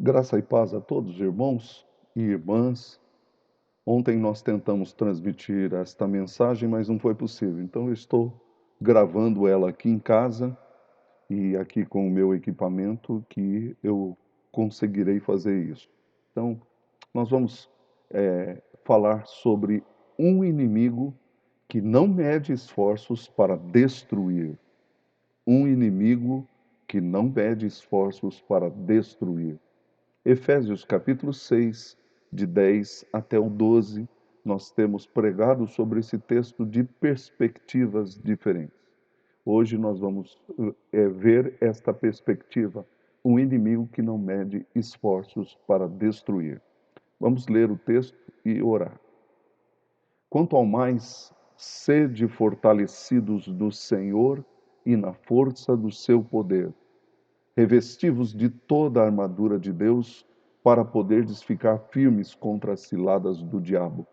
Graça e paz a todos, irmãos e irmãs. Ontem nós tentamos transmitir esta mensagem, mas não foi possível. Então eu estou gravando ela aqui em casa e aqui com o meu equipamento que eu conseguirei fazer isso. Então nós vamos falar sobre um inimigo que não mede esforços para destruir. Um inimigo que não mede esforços para destruir. Efésios capítulo 6, de 10 até o 12, nós temos pregado sobre esse texto de perspectivas diferentes. Hoje nós vamos ver esta perspectiva, um inimigo que não mede esforços para destruir. Vamos ler o texto e orar. Quanto ao mais, sede fortalecidos no Senhor e na força do seu poder. Revesti-vos de toda a armadura de Deus, para poderdes ficar firmes contra as ciladas do diabo,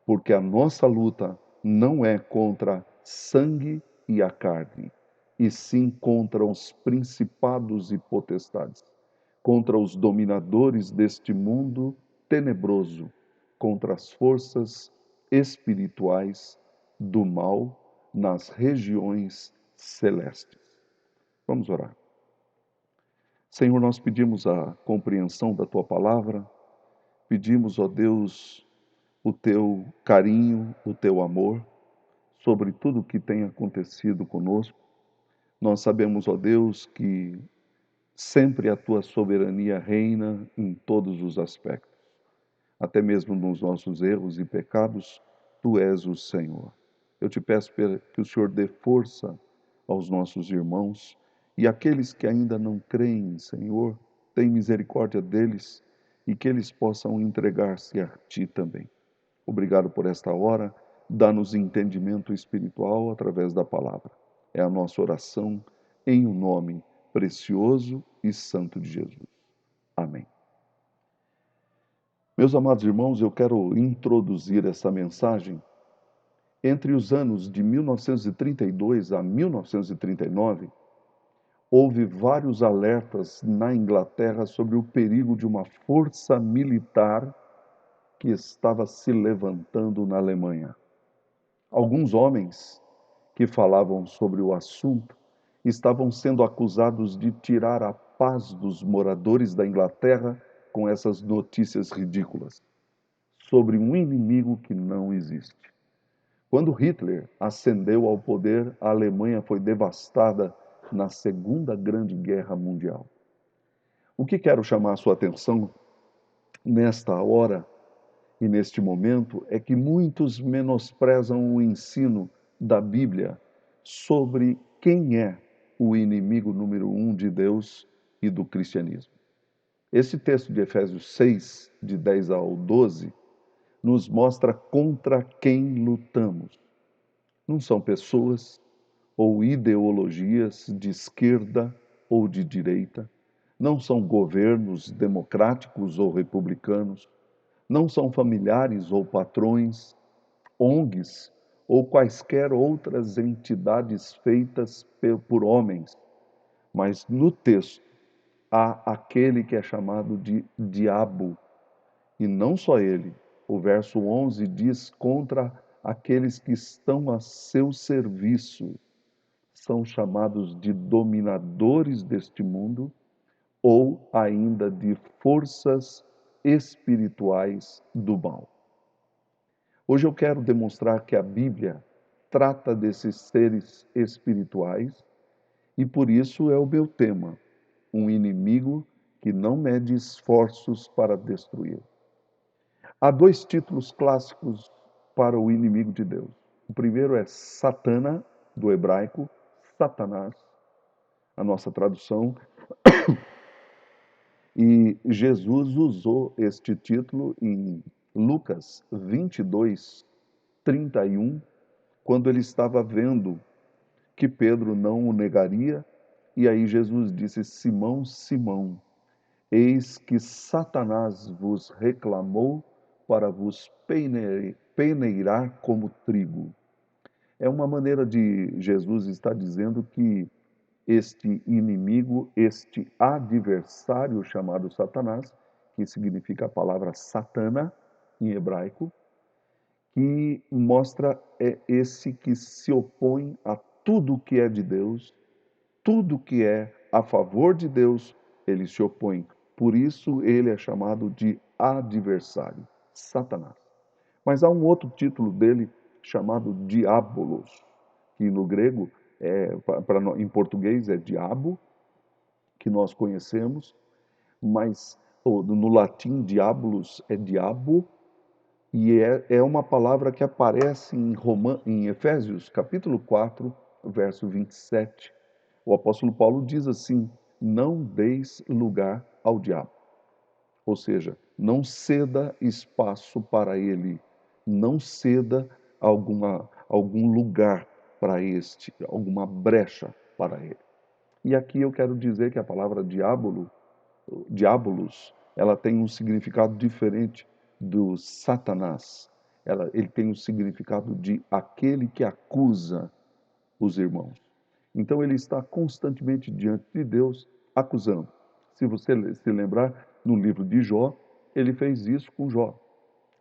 porque a nossa luta não é contra sangue e a carne, e sim contra os principados e potestades, contra os dominadores deste mundo tenebroso, contra as forças espirituais do mal nas regiões celestes. Vamos orar. Senhor, nós pedimos a compreensão da tua palavra, pedimos, ó Deus, o teu carinho, o teu amor sobre tudo o que tem acontecido conosco. Nós sabemos, ó Deus, que sempre a tua soberania reina em todos os aspectos, até mesmo nos nossos erros e pecados, tu és o Senhor. Eu te peço que o Senhor dê força aos nossos irmãos e aqueles que ainda não creem, Senhor, tem misericórdia deles e que eles possam entregar-se a Ti também. Obrigado por esta hora, dá-nos entendimento espiritual através da palavra. É a nossa oração em um nome precioso e santo de Jesus. Amém. Meus amados irmãos, eu quero introduzir essa mensagem. Entre os anos de 1932 a 1939, houve vários alertas na Inglaterra sobre o perigo de uma força militar que estava se levantando na Alemanha. Alguns homens que falavam sobre o assunto estavam sendo acusados de tirar a paz dos moradores da Inglaterra com essas notícias ridículas sobre um inimigo que não existe. Quando Hitler ascendeu ao poder, a Alemanha foi devastada na Segunda Grande Guerra Mundial. O que quero chamar a sua atenção nesta hora e neste momento é que muitos menosprezam o ensino da Bíblia sobre quem é o inimigo número 1 de Deus e do cristianismo. Esse texto de Efésios 6, de 10 ao 12, nos mostra contra quem lutamos. Não são pessoas ou ideologias de esquerda ou de direita, não são governos democráticos ou republicanos, não são familiares ou patrões, ONGs ou quaisquer outras entidades feitas por homens, mas no texto há aquele que é chamado de diabo, e não só ele. O verso 11 diz contra aqueles que estão a seu serviço, são chamados de dominadores deste mundo ou ainda de forças espirituais do mal. Hoje eu quero demonstrar que a Bíblia trata desses seres espirituais e por isso é o meu tema, um inimigo que não mede esforços para destruir. Há dois títulos clássicos para o inimigo de Deus. O primeiro é Satana, do hebraico, Satanás, a nossa tradução. E Jesus usou este título em Lucas 22, 31, quando ele estava vendo que Pedro não o negaria. E aí Jesus disse: Simão, Simão, eis que Satanás vos reclamou para vos peneirar como trigo. É uma maneira de Jesus estar dizendo que este inimigo, este adversário chamado Satanás, que significa a palavra Satana em hebraico, que mostra esse que se opõe a tudo que é de Deus, tudo que é a favor de Deus, ele se opõe. Por isso ele é chamado de adversário, Satanás. Mas há um outro título dele chamado Diabolos, que no grego, em português é diabo, que nós conhecemos, mas no latim diabolos é diabo, e é uma palavra que aparece em Efésios, capítulo 4, verso 27. O apóstolo Paulo diz assim: não deis lugar ao diabo. Ou seja, não ceda espaço para ele, não ceda algum lugar para este, alguma brecha para ele. E aqui eu quero dizer que a palavra diabolos, ela tem um significado diferente do Satanás. Ele tem o significado de aquele que acusa os irmãos. Então ele está constantemente diante de Deus acusando. Se você se lembrar, no livro de Jó, ele fez isso com Jó.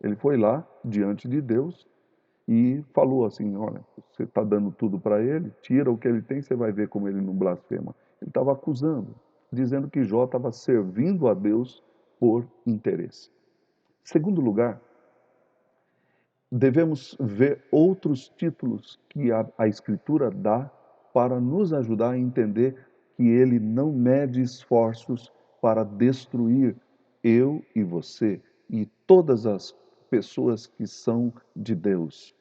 Ele foi lá diante de Deus e falou assim: olha, você está dando tudo para ele, tira o que ele tem, você vai ver como ele não blasfema. Ele estava acusando, dizendo que Jó estava servindo a Deus por interesse. Segundo lugar, devemos ver outros títulos que a Escritura dá para nos ajudar a entender que ele não mede esforços para destruir eu e você e todas as pessoas que são de Deus.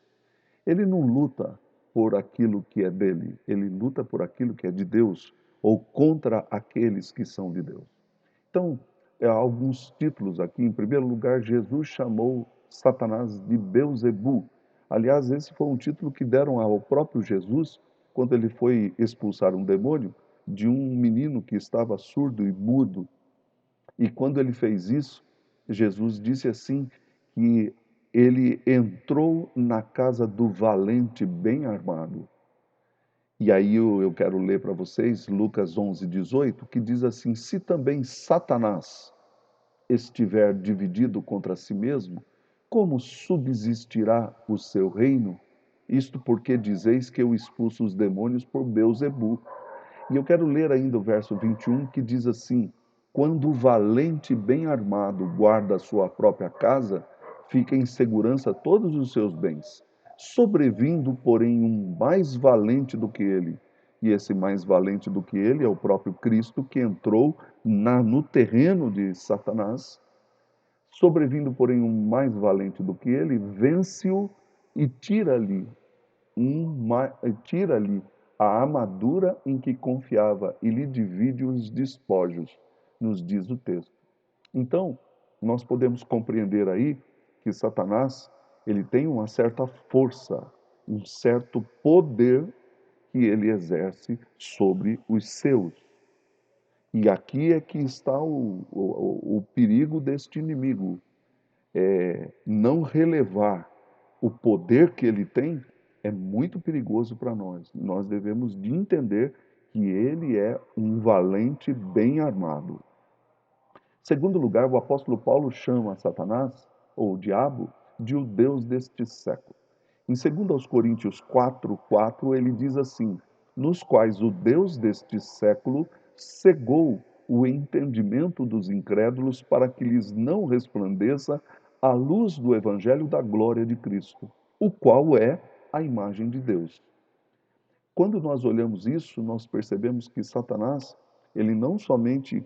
Ele não luta por aquilo que é dele, ele luta por aquilo que é de Deus ou contra aqueles que são de Deus. Então, alguns títulos aqui. Em primeiro lugar, Jesus chamou Satanás de Beuzebu. Aliás, esse foi um título que deram ao próprio Jesus quando ele foi expulsar um demônio de um menino que estava surdo e mudo. E quando ele fez isso, Jesus disse assim que ele entrou na casa do valente bem armado. E aí eu quero ler para vocês Lucas 11:18, que diz assim: se também Satanás estiver dividido contra si mesmo, como subsistirá o seu reino? Isto porque dizeis que eu expulso os demônios por Beuzebu. E eu quero ler ainda o verso 21, que diz assim: quando o valente bem armado guarda a sua própria casa, fica em segurança todos os seus bens. Sobrevindo, porém, um mais valente do que ele, e esse mais valente do que ele é o próprio Cristo, que entrou no terreno de Satanás. Sobrevindo, porém, um mais valente do que ele, vence-o e tira-lhe a armadura em que confiava e lhe divide os despojos, nos diz o texto. Então, nós podemos compreender aí que Satanás, ele tem uma certa força, um certo poder que ele exerce sobre os seus. E aqui é que está o perigo deste inimigo. Não relevar o poder que ele tem é muito perigoso para nós. Nós devemos de entender que ele é um valente bem armado. Segundo lugar, o apóstolo Paulo chama Satanás, ou o diabo, de o Deus deste século. Em 2 Coríntios 4:4, ele diz assim: nos quais o Deus deste século cegou o entendimento dos incrédulos para que lhes não resplandeça a luz do evangelho da glória de Cristo, o qual é a imagem de Deus. Quando nós olhamos isso, nós percebemos que Satanás, ele não somente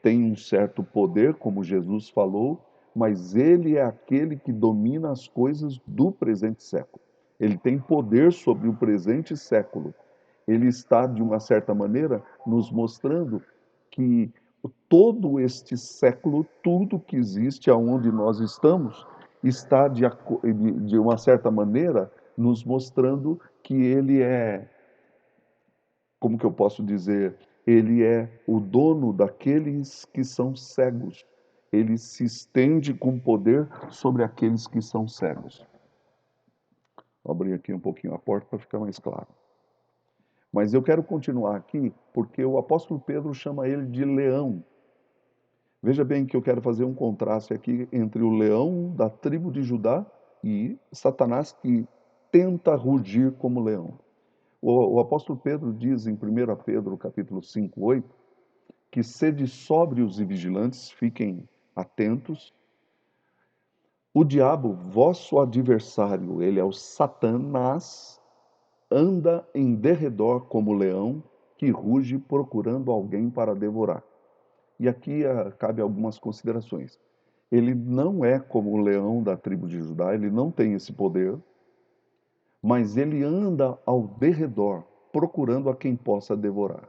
tem um certo poder, como Jesus falou, mas ele é aquele que domina as coisas do presente século. Ele tem poder sobre o presente século. Ele está, de uma certa maneira, nos mostrando que todo este século, tudo que existe aonde nós estamos, está, de uma certa maneira, nos mostrando que ele é, como que eu posso dizer, ele é o dono daqueles que são cegos. Ele se estende com poder sobre aqueles que são cegos. Vou abrir aqui um pouquinho a porta para ficar mais claro. Mas eu quero continuar aqui porque o apóstolo Pedro chama ele de leão. Veja bem que eu quero fazer um contraste aqui entre o leão da tribo de Judá e Satanás que tenta rugir como leão. O apóstolo Pedro diz em 1 Pedro capítulo 5, 8, que sede sóbrios e vigilantes, fiquem atentos. O diabo, vosso adversário, ele é o Satanás, anda em derredor como leão que ruge procurando alguém para devorar. E aqui cabe algumas considerações. Ele não é como o leão da tribo de Judá, ele não tem esse poder, mas ele anda ao derredor, procurando a quem possa devorar,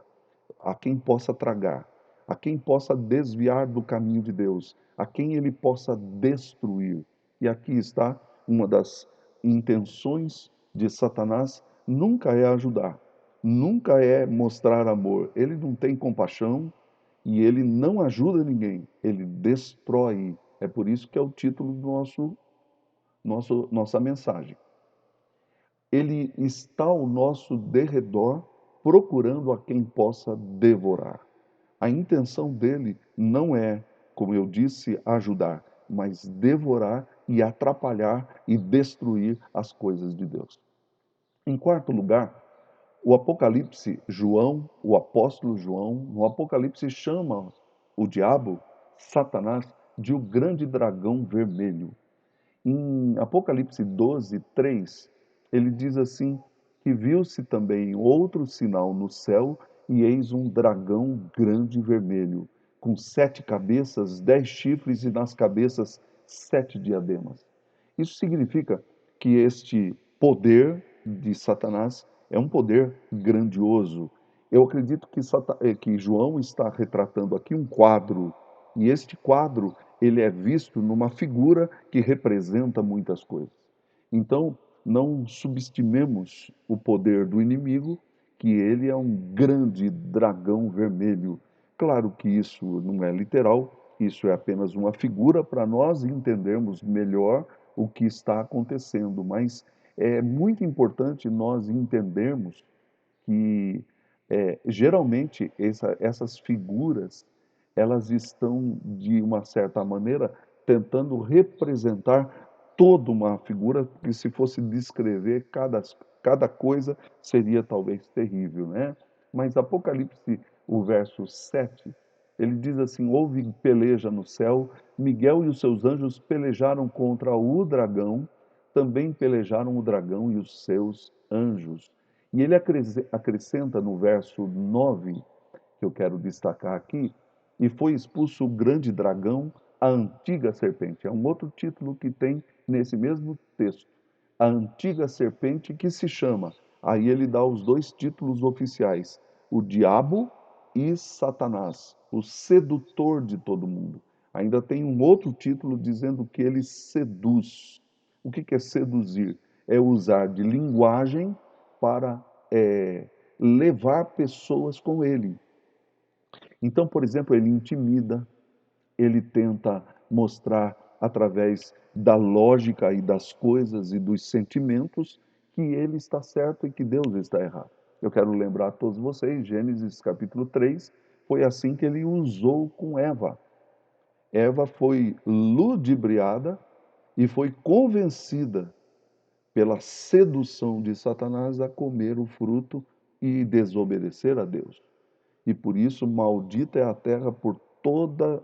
a quem possa tragar, a quem possa desviar do caminho de Deus, a quem ele possa destruir. E aqui está uma das intenções de Satanás: nunca é ajudar, nunca é mostrar amor. Ele não tem compaixão e ele não ajuda ninguém, ele destrói. É por isso que é o título do nossa mensagem. Ele está ao nosso derredor, procurando a quem possa devorar. A intenção dele não é, como eu disse, ajudar, mas devorar e atrapalhar e destruir as coisas de Deus. Em quarto lugar, o Apocalipse, João, o apóstolo João, no Apocalipse chama o diabo, Satanás, de o grande dragão vermelho. Em Apocalipse 12, 3, ele diz assim, que viu-se também outro sinal no céu, e eis um dragão grande e vermelho, com 7 cabeças, 10 chifres e nas cabeças 7 diademas. Isso significa que este poder de Satanás é um poder grandioso. Eu acredito que João está retratando aqui um quadro, e este quadro ele é visto numa figura que representa muitas coisas. Então, não subestimemos o poder do inimigo, que ele é um grande dragão vermelho. Claro que isso não é literal, isso é apenas uma figura para nós entendermos melhor o que está acontecendo, mas é muito importante nós entendermos que geralmente essas figuras elas estão de uma certa maneira tentando representar toda uma figura, porque se fosse descrever cada coisa seria talvez terrível, né? Mas Apocalipse, o verso 7, ele diz assim: houve peleja no céu, Miguel e os seus anjos pelejaram contra o dragão, também pelejaram o dragão e os seus anjos. E ele acrescenta no verso 9, que eu quero destacar aqui, e foi expulso o grande dragão, a antiga serpente. É um outro título que tem nesse mesmo texto. A antiga serpente que se chama, aí ele dá os dois títulos oficiais, o diabo e Satanás, o sedutor de todo mundo. Ainda tem um outro título dizendo que ele seduz. O que é seduzir? É usar de linguagem para levar pessoas com ele. Então, por exemplo, ele intimida, ele tenta mostrar através da lógica e das coisas e dos sentimentos que ele está certo e que Deus está errado. Eu quero lembrar a todos vocês, Gênesis capítulo 3, foi assim que ele usou com Eva. Eva foi ludibriada e foi convencida pela sedução de Satanás a comer o fruto e desobedecer a Deus. E por isso maldita é a terra por toda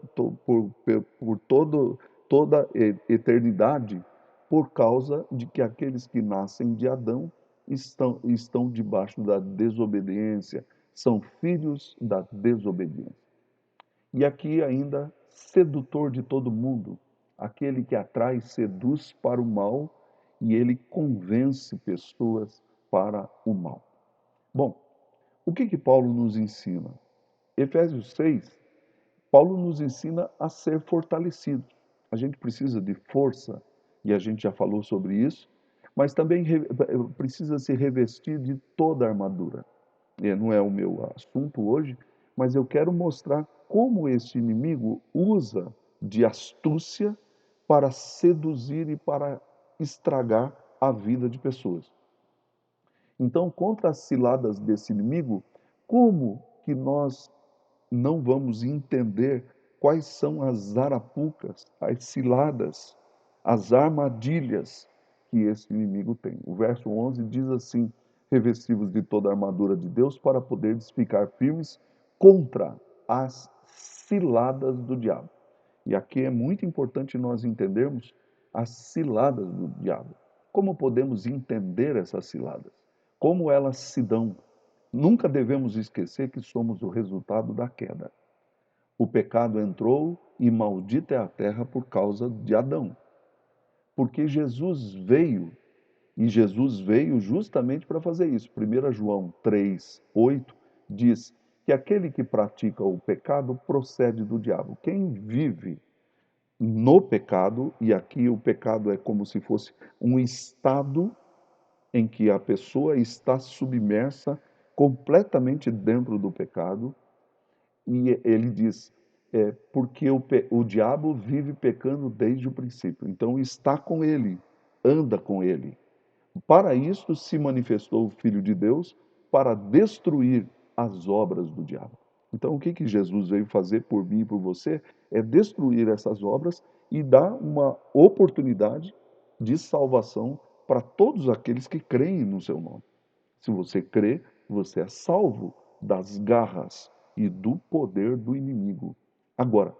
eternidade, por causa de que aqueles que nascem de Adão estão debaixo da desobediência, são filhos da desobediência. E aqui ainda, sedutor de todo mundo, aquele que atrai, seduz para o mal e ele convence pessoas para o mal. Bom, o que Paulo nos ensina? Efésios 6, Paulo nos ensina a ser fortalecidos. A gente precisa de força, e a gente já falou sobre isso, mas também precisa se revestir de toda a armadura. Não é o meu assunto hoje, mas eu quero mostrar como esse inimigo usa de astúcia para seduzir e para estragar a vida de pessoas. Então, contra as ciladas desse inimigo, como que nós não vamos entender quais são as arapucas, as ciladas, as armadilhas que esse inimigo tem? O verso 11 diz assim: revestivos de toda a armadura de Deus para poderes ficar firmes contra as ciladas do diabo. E aqui é muito importante nós entendermos as ciladas do diabo. Como podemos entender essas ciladas? Como elas se dão? Nunca devemos esquecer que somos o resultado da queda. O pecado entrou e maldita é a terra por causa de Adão. Porque Jesus veio, e Jesus veio justamente para fazer isso. 1 João 3:8 diz que aquele que pratica o pecado procede do diabo. Quem vive no pecado, e aqui o pecado é como se fosse um estado em que a pessoa está submersa completamente dentro do pecado, e ele diz, porque o diabo vive pecando desde o princípio, então está com ele, anda com ele. Para isto se manifestou o Filho de Deus, para destruir as obras do diabo. Então, o que que Jesus veio fazer por mim e por você? É destruir essas obras e dar uma oportunidade de salvação para todos aqueles que creem no seu nome. Se você crê, você é salvo das garras e do poder do inimigo. Agora,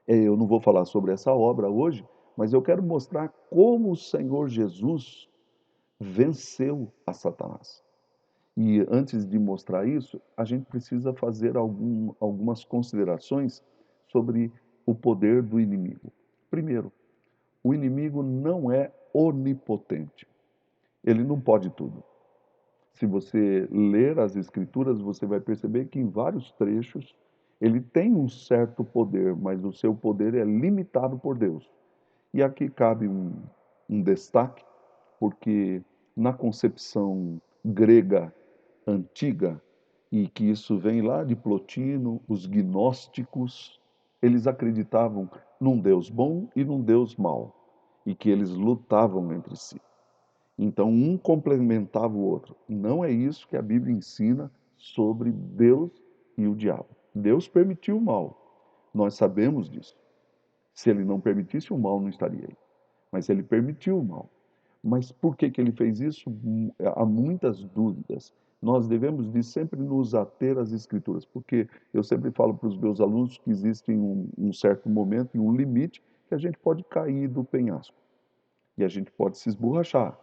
eu não vou falar sobre essa obra hoje, mas eu quero mostrar como o Senhor Jesus venceu a Satanás. E antes de mostrar isso, a gente precisa fazer algumas considerações sobre o poder do inimigo. Primeiro, o inimigo não é onipotente. Ele não pode tudo. Se você ler as Escrituras, você vai perceber que em vários trechos ele tem um certo poder, mas o seu poder é limitado por Deus. E aqui cabe um destaque, porque na concepção grega antiga, e que isso vem lá de Plotino, os gnósticos, eles acreditavam num Deus bom e num Deus mau, e que eles lutavam entre si. Então, um complementava o outro. Não é isso que a Bíblia ensina sobre Deus e o diabo. Deus permitiu o mal. Nós sabemos disso. Se ele não permitisse, o mal não estaria aí. Mas ele permitiu o mal. Mas por que que ele fez isso? Há muitas dúvidas. Nós devemos de sempre nos ater às Escrituras, porque eu sempre falo para os meus alunos que existe um certo momento e um limite que a gente pode cair do penhasco e a gente pode se esborrachar,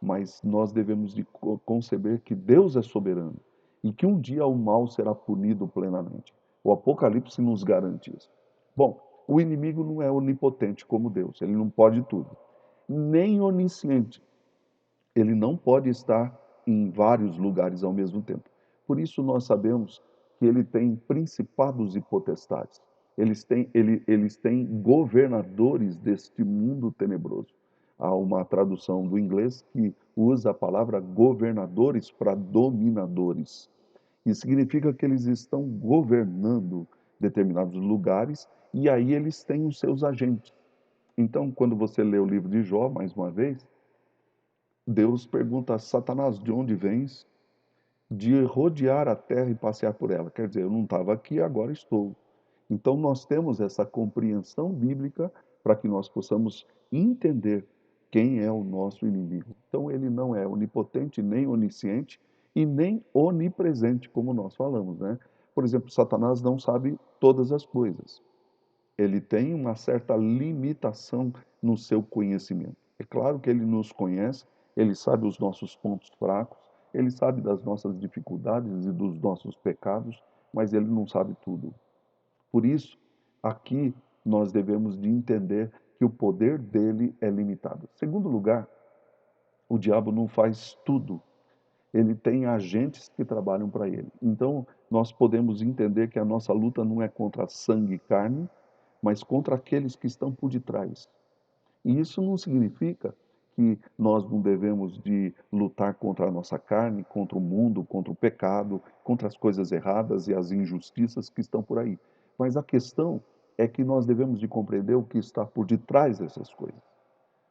mas nós devemos de conceber que Deus é soberano e que um dia o mal será punido plenamente. O Apocalipse nos garante isso. Bom, o inimigo não é onipotente como Deus, ele não pode tudo. Nem onisciente, ele não pode estar em vários lugares ao mesmo tempo. Por isso nós sabemos que ele tem principados e potestades. Eles têm governadores deste mundo tenebroso. Há uma tradução do inglês que usa a palavra governadores para dominadores. Isso significa que eles estão governando determinados lugares e aí eles têm os seus agentes. Então, quando você lê o livro de Jó, mais uma vez, Deus pergunta a Satanás: de onde vens? De rodear a terra e passear por ela. Quer dizer, eu não estava aqui, agora estou. Então, nós temos essa compreensão bíblica para que nós possamos entender quem é o nosso inimigo. Então, ele não é onipotente, nem onisciente e nem onipresente, como nós falamos, né? Por exemplo, Satanás não sabe todas as coisas. Ele tem uma certa limitação no seu conhecimento. É claro que ele nos conhece, ele sabe os nossos pontos fracos, ele sabe das nossas dificuldades e dos nossos pecados, mas ele não sabe tudo. Por isso, aqui nós devemos de entender que o poder dele é limitado. Segundo lugar, o diabo não faz tudo. Ele tem agentes que trabalham para ele. Então, nós podemos entender que a nossa luta não é contra sangue e carne, mas contra aqueles que estão por detrás. E isso não significa que nós não devemos de lutar contra a nossa carne, contra o mundo, contra o pecado, contra as coisas erradas e as injustiças que estão por aí. Mas a questão é que nós devemos de compreender o que está por detrás dessas coisas.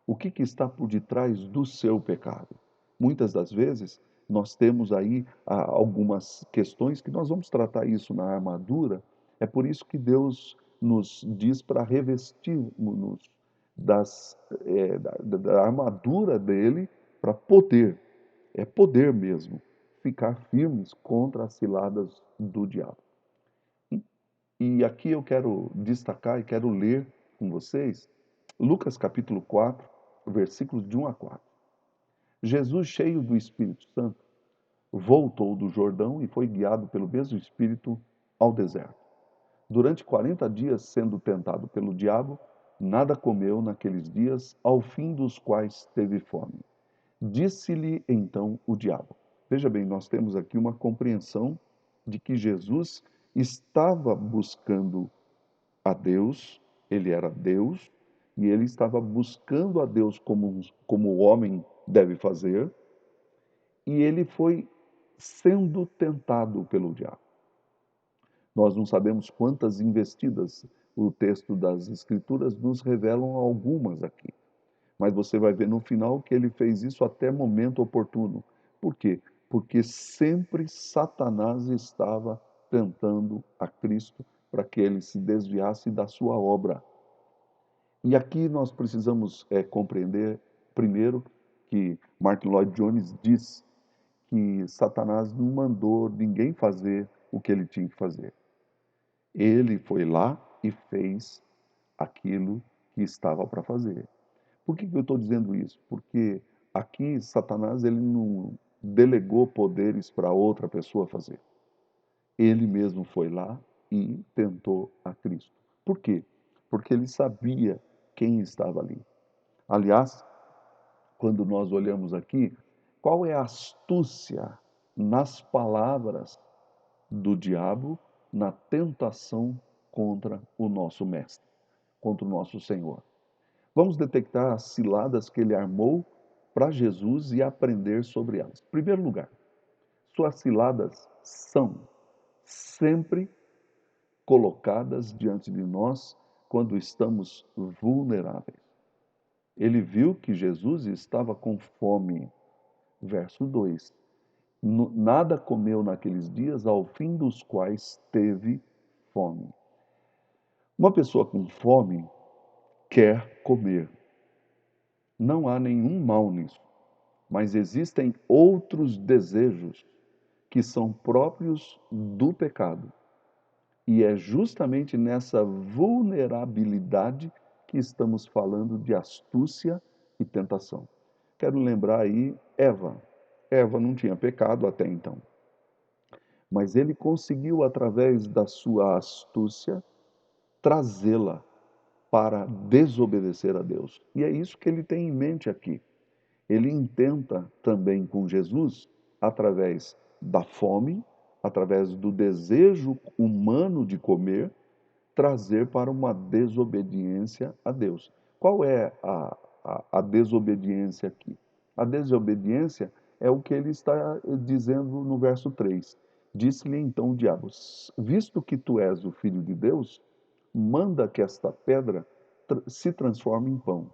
O que está por detrás do seu pecado? Muitas das vezes nós temos aí algumas questões que nós vamos tratar isso na armadura. É por isso que Deus nos diz para revestirmos da armadura dele para poder, é poder mesmo, ficar firmes contra as ciladas do diabo. E aqui eu quero destacar e quero ler com vocês Lucas capítulo 4, versículos de 1 a 4. Jesus, cheio do Espírito Santo, voltou do Jordão e foi guiado pelo mesmo Espírito ao deserto. Durante 40 dias, sendo tentado pelo diabo, nada comeu naqueles dias, ao fim dos quais teve fome. Disse-lhe então o diabo. Veja bem, nós temos aqui uma compreensão de que Jesus estava buscando a Deus, ele era Deus, e ele estava buscando a Deus como o homem deve fazer, e ele foi sendo tentado pelo diabo. Nós não sabemos quantas investidas o texto das Escrituras nos revelam algumas aqui. Mas você vai ver no final que ele fez isso até momento oportuno. Por quê? Porque sempre Satanás estava tentando a Cristo para que ele se desviasse da sua obra. E aqui nós precisamos compreender, primeiro, que Martin Lloyd Jones diz que Satanás não mandou ninguém fazer o que ele tinha que fazer. Ele foi lá e fez aquilo que estava para fazer. Por que eu estou dizendo isso? Porque aqui Satanás ele não delegou poderes para outra pessoa fazer. Ele mesmo foi lá e tentou a Cristo. Por quê? Porque ele sabia quem estava ali. Aliás, quando nós olhamos aqui, qual é a astúcia nas palavras do diabo na tentação contra o nosso mestre, contra o nosso Senhor? Vamos detectar as ciladas que ele armou para Jesus e aprender sobre elas. Em primeiro lugar, suas ciladas são sempre colocadas diante de nós quando estamos vulneráveis. Ele viu que Jesus estava com fome. Verso 2. Nada comeu naqueles dias, ao fim dos quais teve fome. Uma pessoa com fome quer comer. Não há nenhum mal nisso, mas existem outros desejos que são próprios do pecado. E é justamente nessa vulnerabilidade que estamos falando de astúcia e tentação. Quero lembrar aí Eva. Eva não tinha pecado até então. Mas ele conseguiu, através da sua astúcia, trazê-la para desobedecer a Deus. E é isso que ele tem em mente aqui. Ele intenta também com Jesus, através da fome, através do desejo humano de comer, trazer para uma desobediência a Deus. Qual é a desobediência aqui? A desobediência é o que ele está dizendo no verso 3. Disse-lhe então o diabo: visto que tu és o filho de Deus, manda que esta pedra se transforme em pão.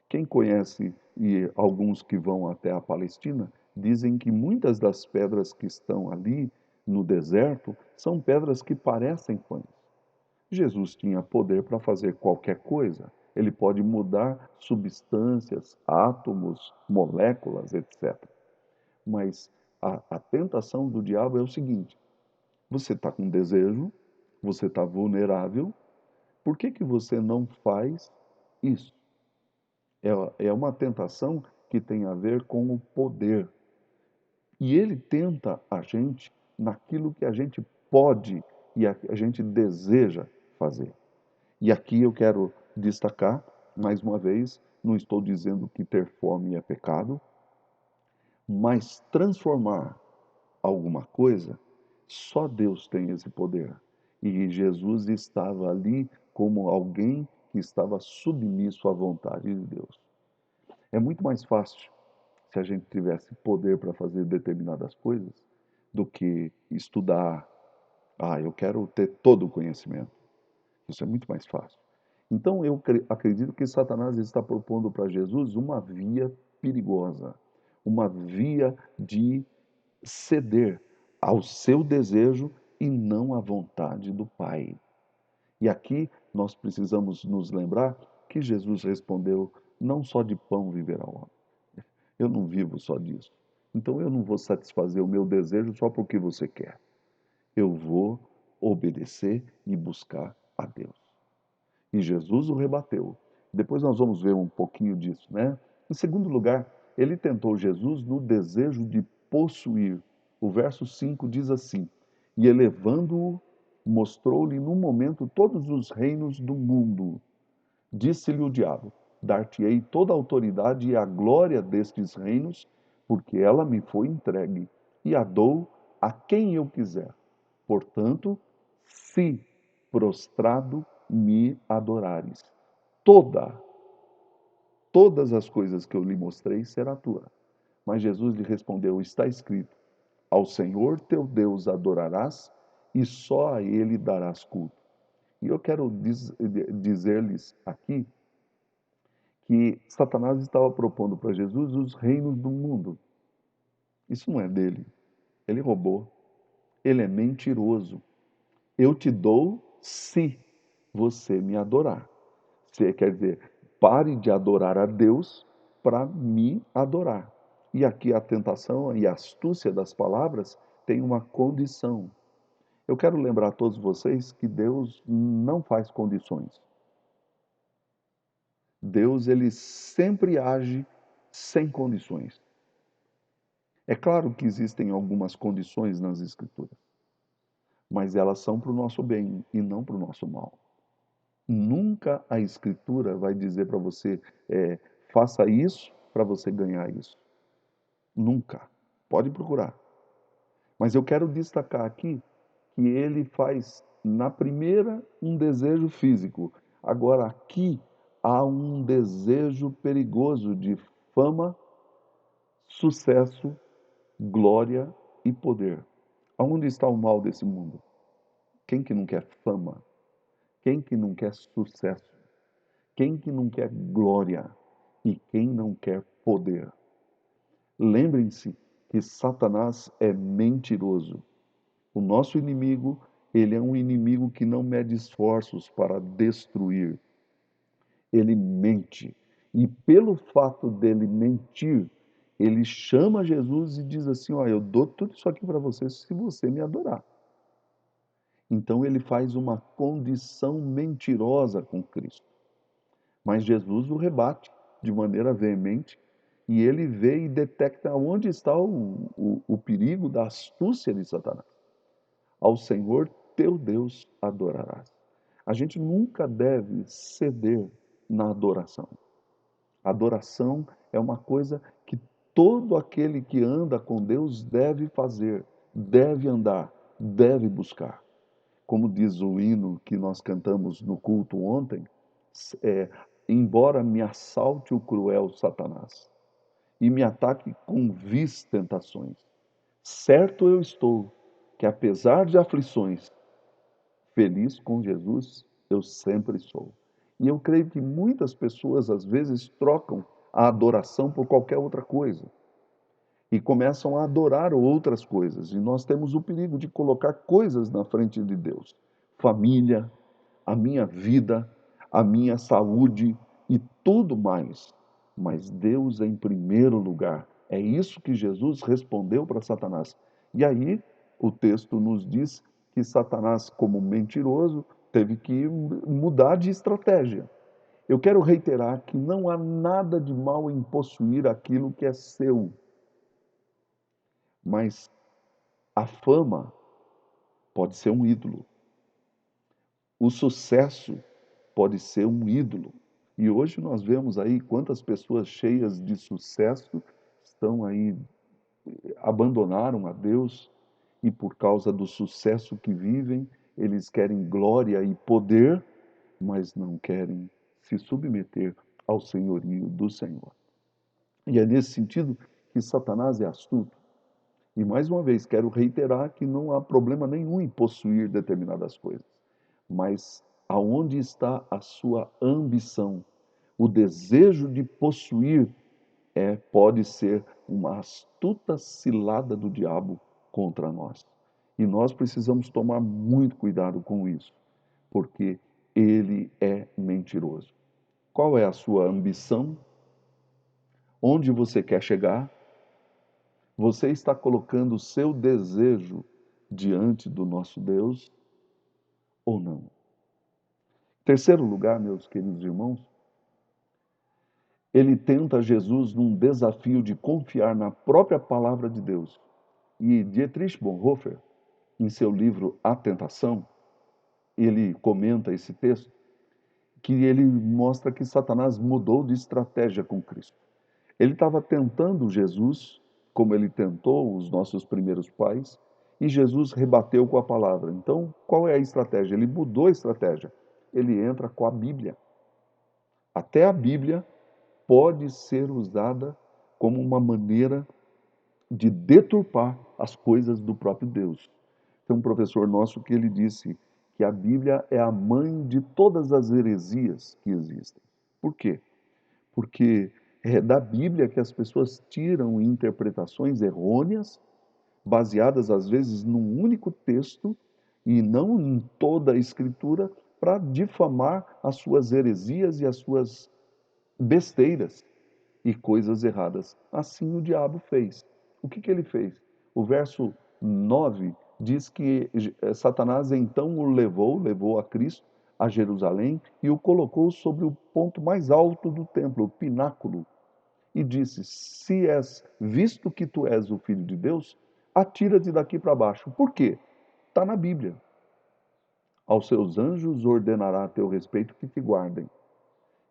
Quem conhece e alguns que vão até a Palestina dizem que muitas das pedras que estão ali no deserto são pedras que parecem pães. Jesus tinha poder para fazer qualquer coisa. Ele pode mudar substâncias, átomos, moléculas, etc. Mas a tentação do diabo é o seguinte: você está com desejo, você está vulnerável, por que você não faz isso? É uma tentação que tem a ver com o poder. E ele tenta a gente naquilo que a gente pode e a gente deseja fazer. E aqui eu quero destacar, mais uma vez, não estou dizendo que ter fome é pecado, mas transformar alguma coisa, só Deus tem esse poder. E Jesus estava ali como alguém que estava submisso à vontade de Deus. É muito mais fácil se a gente tivesse poder para fazer determinadas coisas do que estudar. Ah, eu quero ter todo o conhecimento. Isso é muito mais fácil. Então eu acredito que Satanás está propondo para Jesus uma via perigosa, uma via de ceder ao seu desejo e não à vontade do Pai. E aqui nós precisamos nos lembrar que Jesus respondeu: não só de pão viverá o homem. Eu não vivo só disso. Então eu não vou satisfazer o meu desejo só porque você quer. Eu vou obedecer e buscar a Deus. E Jesus o rebateu. Depois nós vamos ver um pouquinho disso, né? Em segundo lugar, ele tentou Jesus no desejo de possuir. O verso 5 diz assim: e elevando-o, mostrou-lhe num momento todos os reinos do mundo. Disse-lhe o diabo: dar-te-ei toda a autoridade e a glória destes reinos, porque ela me foi entregue, e a dou a quem eu quiser. Portanto, se prostrado me adorares, toda, todas as coisas que eu lhe mostrei será tua. Mas Jesus lhe respondeu: está escrito: ao Senhor teu Deus adorarás e só a ele darás culto. E eu quero dizer-lhes aqui que Satanás estava propondo para Jesus os reinos do mundo. Isso não é dele. Ele roubou. Ele é mentiroso. Eu te dou se você me adorar. Você quer dizer, pare de adorar a Deus para me adorar. E aqui a tentação e a astúcia das palavras tem uma condição. Eu quero lembrar a todos vocês que Deus não faz condições. Deus, ele sempre age sem condições. É claro que existem algumas condições nas Escrituras, mas elas são para o nosso bem e não para o nosso mal. Nunca a Escritura vai dizer para você, faça isso para você ganhar isso. Nunca. Pode procurar. Mas eu quero destacar aqui que ele faz, na primeira, um desejo físico. Agora, aqui, há um desejo perigoso de fama, sucesso, glória e poder. Aonde está o mal desse mundo? Quem que não quer fama? Quem que não quer sucesso? Quem que não quer glória? E quem não quer poder? Lembrem-se que Satanás é mentiroso. O nosso inimigo, ele é um inimigo que não mede esforços para destruir. Ele mente. E pelo fato dele mentir, ele chama Jesus e diz assim: ó, eu dou tudo isso aqui para você se você me adorar. Então ele faz uma condição mentirosa com Cristo. Mas Jesus o rebate de maneira veemente e ele vê e detecta onde está o perigo da astúcia de Satanás. Ao Senhor teu Deus adorarás. A gente nunca deve ceder na adoração. A adoração é uma coisa que todo aquele que anda com Deus deve fazer, deve andar, deve buscar. Como diz o hino que nós cantamos no culto ontem, é, embora me assalte o cruel Satanás e me ataque com vis tentações, certo eu estou que apesar de aflições, feliz com Jesus eu sempre sou. E eu creio que muitas pessoas às vezes trocam a adoração por qualquer outra coisa e começam a adorar outras coisas. E nós temos o perigo de colocar coisas na frente de Deus. Família, a minha vida, a minha saúde e tudo mais. Mas Deus é em primeiro lugar. É isso que Jesus respondeu para Satanás. E aí o texto nos diz que Satanás, como mentiroso, teve que mudar de estratégia. Eu quero reiterar que não há nada de mal em possuir aquilo que é seu. Mas a fama pode ser um ídolo. O sucesso pode ser um ídolo. E hoje nós vemos aí quantas pessoas cheias de sucesso estão aí, abandonaram a Deus e por causa do sucesso que vivem, eles querem glória e poder, mas não querem se submeter ao senhorio do Senhor. E é nesse sentido que Satanás é astuto. E mais uma vez, quero reiterar que não há problema nenhum em possuir determinadas coisas, mas aonde está a sua ambição? O desejo de possuir pode ser uma astuta cilada do diabo contra nós. E nós precisamos tomar muito cuidado com isso, porque ele é mentiroso. Qual é a sua ambição? Onde você quer chegar? Você está colocando o seu desejo diante do nosso Deus ou não? Terceiro lugar, meus queridos irmãos, ele tenta Jesus num desafio de confiar na própria palavra de Deus. E Dietrich Bonhoeffer, em seu livro A Tentação, ele comenta esse texto, que ele mostra que Satanás mudou de estratégia com Cristo. Ele estava tentando Jesus, como ele tentou os nossos primeiros pais, e Jesus rebateu com a palavra. Então, qual é a estratégia? Ele mudou a estratégia. Ele entra com a Bíblia. Até a Bíblia pode ser usada como uma maneira de deturpar as coisas do próprio Deus. Tem um professor nosso que ele disse que a Bíblia é a mãe de todas as heresias que existem. Por quê? Porque é da Bíblia que as pessoas tiram interpretações errôneas, baseadas às vezes num único texto e não em toda a Escritura, para difamar as suas heresias e as suas besteiras e coisas erradas. Assim o diabo fez. O que ele fez? O verso 9 diz que Satanás então levou a Cristo a Jerusalém e o colocou sobre o ponto mais alto do templo, o pináculo, e disse: Se és visto que tu és o Filho de Deus, atira-te daqui para baixo. Por quê? Está na Bíblia. Aos seus anjos ordenará a teu respeito que te guardem,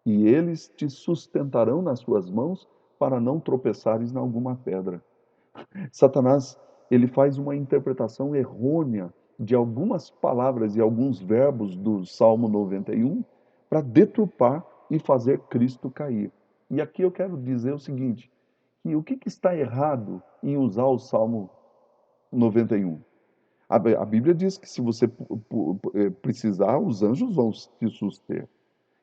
e eles te sustentarão nas suas mãos para não tropeçares em alguma pedra. Satanás, ele faz uma interpretação errônea de algumas palavras e alguns verbos do Salmo 91 para deturpar e fazer Cristo cair. E aqui eu quero dizer o seguinte, que o que está errado em usar o Salmo 91? A Bíblia diz que se você precisar, os anjos vão te suster.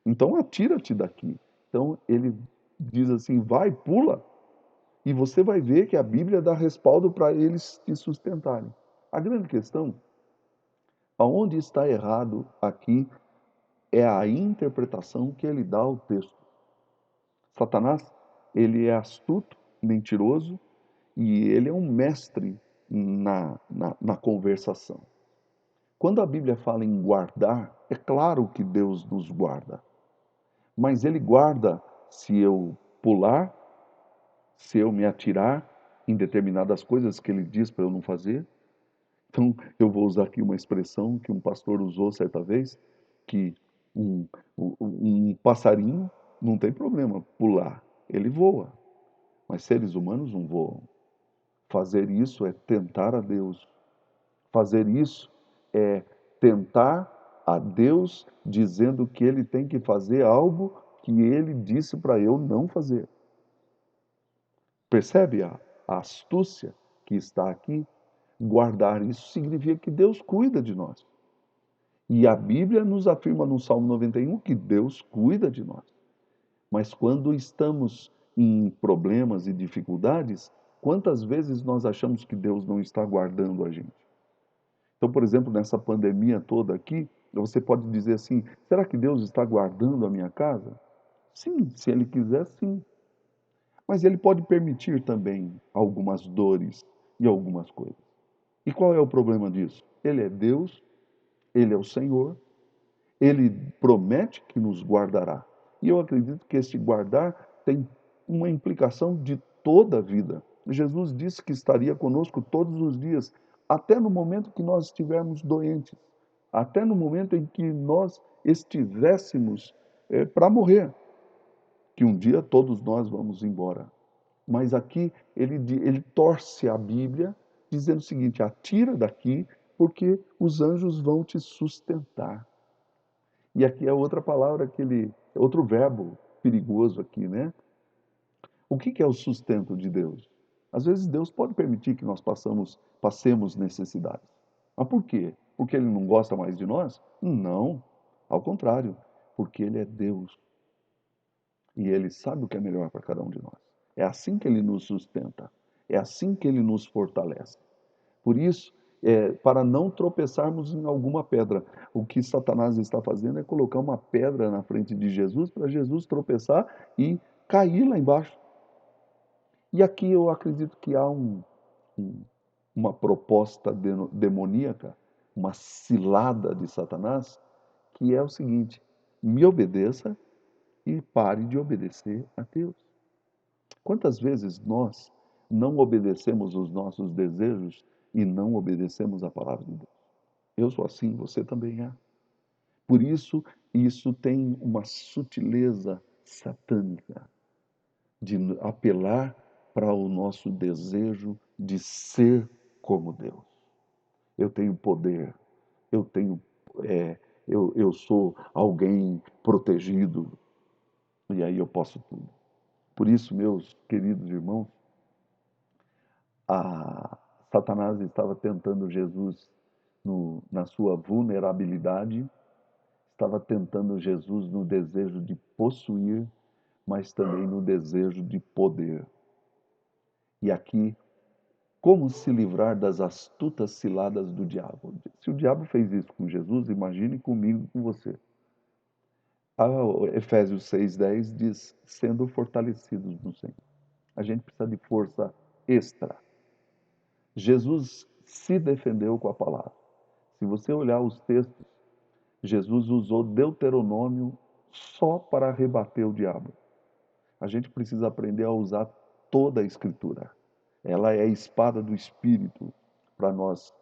Então atira-te daqui. Então ele diz assim, vai, pula, e você vai ver que a Bíblia dá respaldo para eles te sustentarem. A grande questão, aonde está errado aqui, é a interpretação que ele dá ao texto. Satanás, ele é astuto, mentiroso, e ele é um mestre na conversação. Quando a Bíblia fala em guardar, é claro que Deus nos guarda. Mas ele guarda se eu pular, se eu me atirar em determinadas coisas que ele diz para eu não fazer. Então, eu vou usar aqui uma expressão que um pastor usou certa vez, que um passarinho não tem problema pular, ele voa, mas seres humanos não voam. Fazer isso é tentar a Deus. Fazer isso é tentar a Deus dizendo que ele tem que fazer algo que ele disse para eu não fazer. Percebe a astúcia que está aqui? Guardar isso significa que Deus cuida de nós. E a Bíblia nos afirma no Salmo 91 que Deus cuida de nós. Mas quando estamos em problemas e dificuldades, quantas vezes nós achamos que Deus não está guardando a gente? Então, por exemplo, nessa pandemia toda aqui, você pode dizer assim: será que Deus está guardando a minha casa? Sim, se Ele quiser, sim. Mas Ele pode permitir também algumas dores e algumas coisas. E qual é o problema disso? Ele é Deus, Ele é o Senhor, Ele promete que nos guardará. E eu acredito que esse guardar tem uma implicação de toda a vida. Jesus disse que estaria conosco todos os dias, até no momento que nós estivermos doentes, até no momento em que nós estivéssemos para morrer, que um dia todos nós vamos embora. Mas aqui ele torce a Bíblia, dizendo o seguinte: atira daqui, porque os anjos vão te sustentar. E aqui é outra palavra outro verbo perigoso aqui, né? O que é o sustento de Deus? Às vezes Deus pode permitir que nós passemos necessidades. Mas por quê? Porque Ele não gosta mais de nós? Não, ao contrário, porque Ele é Deus. E Ele sabe o que é melhor para cada um de nós. É assim que Ele nos sustenta. É assim que Ele nos fortalece. Por isso, para não tropeçarmos em alguma pedra, o que Satanás está fazendo é colocar uma pedra na frente de Jesus para Jesus tropeçar e cair lá embaixo. E aqui eu acredito que há um- uma proposta demoníaca, uma cilada de Satanás, que é o seguinte: me obedeça e pare de obedecer a Deus. Quantas vezes nós não obedecemos os nossos desejos e não obedecemos a palavra de Deus? Eu sou assim, você também é. Por isso, isso tem uma sutileza satânica de apelar para o nosso desejo de ser como Deus. Eu tenho poder, eu tenho, eu sou alguém protegido e aí eu posso tudo. Por isso, meus queridos irmãos, Satanás estava tentando Jesus na sua vulnerabilidade, estava tentando Jesus no desejo de possuir, mas também no desejo de poder. E aqui, como se livrar das astutas ciladas do diabo? Se o diabo fez isso com Jesus, imagine comigo e com você. Efésios 6,10 diz, sendo fortalecidos no Senhor. A gente precisa de força extra. Jesus se defendeu com a palavra. Se você olhar os textos, Jesus usou Deuteronômio só para rebater o diabo. A gente precisa aprender a usar toda a Escritura. Ela é a espada do Espírito para nós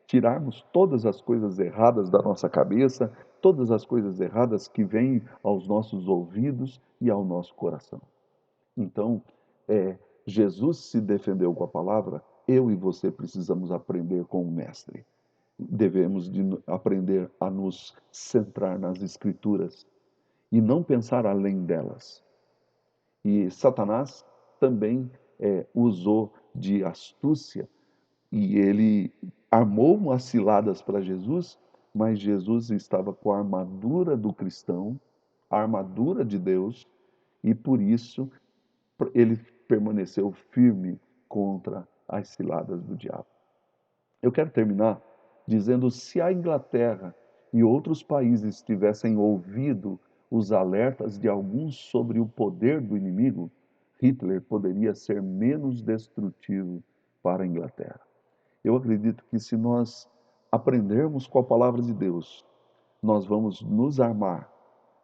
tirarmos todas as coisas erradas da nossa cabeça, todas as coisas erradas que vêm aos nossos ouvidos e ao nosso coração. Então, Jesus se defendeu com a palavra, eu e você precisamos aprender com o Mestre. Devemos de aprender a nos centrar nas Escrituras e não pensar além delas. E Satanás também usou de astúcia e ele armou umas ciladas para Jesus, mas Jesus estava com a armadura do cristão, a armadura de Deus, e por isso ele permaneceu firme contra as ciladas do diabo. Eu quero terminar dizendo: se a Inglaterra e outros países tivessem ouvido os alertas de alguns sobre o poder do inimigo, Hitler poderia ser menos destrutivo para a Inglaterra. Eu acredito que se nós aprendermos com a palavra de Deus, nós vamos nos armar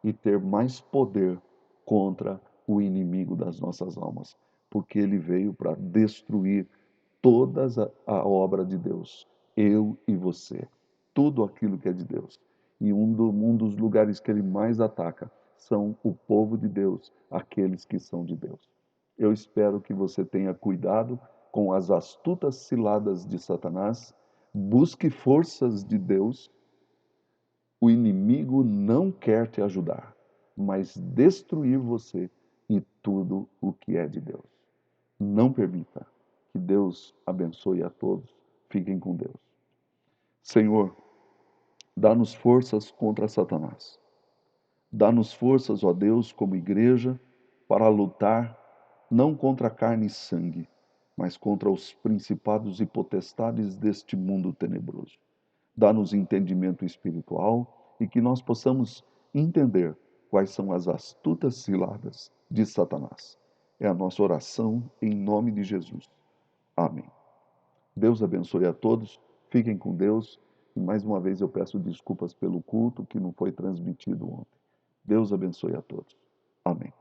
e ter mais poder contra o inimigo das nossas almas, porque ele veio para destruir toda a obra de Deus, eu e você, tudo aquilo que é de Deus. E um dos lugares que ele mais ataca são o povo de Deus, aqueles que são de Deus. Eu espero que você tenha cuidado com as astutas ciladas de Satanás, busque forças de Deus. O inimigo não quer te ajudar, mas destruir você e tudo o que é de Deus. Não permita. Que Deus abençoe a todos. Fiquem com Deus. Senhor, dá-nos forças contra Satanás. Dá-nos forças, ó Deus, como igreja, para lutar não contra carne e sangue, mas contra os principados e potestades deste mundo tenebroso. Dá-nos entendimento espiritual e que nós possamos entender quais são as astutas ciladas de Satanás. É a nossa oração em nome de Jesus. Amém. Deus abençoe a todos, fiquem com Deus e mais uma vez eu peço desculpas pelo culto que não foi transmitido ontem. Deus abençoe a todos. Amém.